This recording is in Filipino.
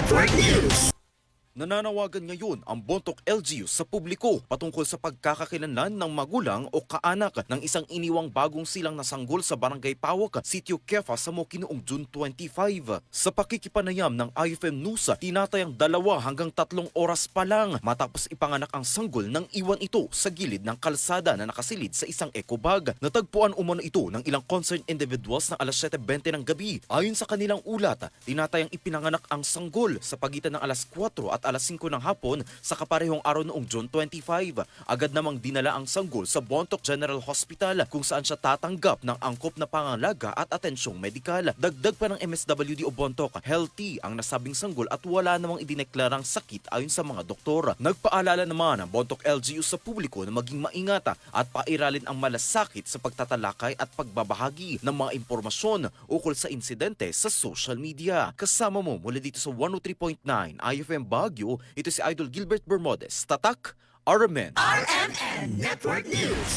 Network News. Nananawagan ngayon ang Bontoc LGU sa publiko patungkol sa pagkakakilanlan ng magulang o kaanak ng isang iniwang bagong silang nasanggol sa Barangay Pawak, Sitio Kefa sa Moki noong June 25. Sa pakikipanayam ng IFM News, tinatayang 2 hanggang 3 oras pa lang matapos ipanganak ang sanggol nang iwan ito sa gilid ng kalsada na nakasilid sa isang eco bag. Natagpuan umano ito ng ilang concerned individuals ng alas 7:20 ng gabi. Ayon sa kanilang ulat, tinatayang ipinanganak ang sanggol sa pagitan ng alas 4 at alas 5 ng hapon sa kaparehong araw noong June 25. Agad namang dinala ang sanggol sa Bontoc General Hospital kung saan siya tatanggap ng angkop na pangangalaga at atensyong medikal. Dagdag pa ng MSWD o Bontoc, healthy ang nasabing sanggol at wala namang idineklarang sakit ayon sa mga doktor. Nagpaalala naman ang Bontoc LGU sa publiko na maging maingat at pairalin ang malasakit sa pagtatalakay at pagbabahagi ng mga impormasyon ukol sa insidente sa social media. Kasama mo mula dito sa 103.9 IFM Baguio, ito si Idol Gilbert Bermudez. Tatak, RMN. RMN Network News.